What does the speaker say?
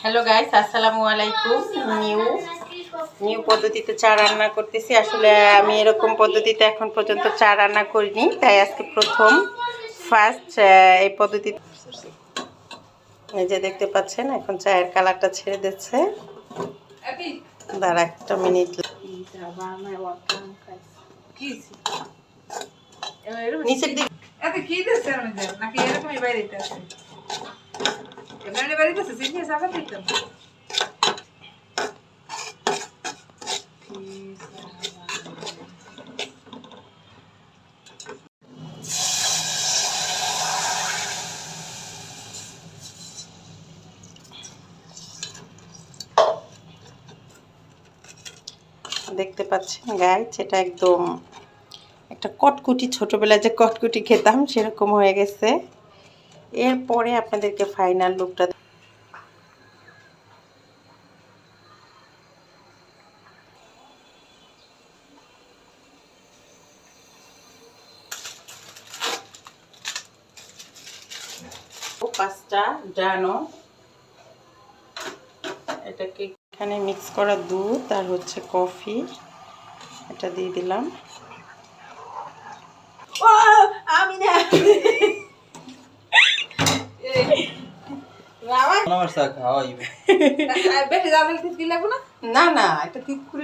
Hello guys, আসসালামু আলাইকুম। New পদ্ধতিতে চা রান্না করতেছি। আসলে আমি এরকম পদ্ধতিতে এখন পর্যন্ত চা রান্না করিনি, তাই আজকে ফার্স্ট এই পদ্ধতিতে। এই যে দেখতে পাচ্ছেন, এখন চায়ের কালারটা ছেড়ে দিচ্ছে। দাঁড়া একটা মিনিট। নিচের দিকে দেখতে পাচ্ছেন গাইস, এটা একদম একটা কটকুটি, ছোটবেলায় যে কটকুটি খেতাম সেরকম হয়ে গেছে। এরপরে আপনাদেরকে ফাইনাল লুকটা পাঁচটা ডানো, এটাকে এখানে মিক্স করা দুধ আর হচ্ছে কফি, এটা দিয়ে দিলাম। আমি না না না, এটা ঠিক করে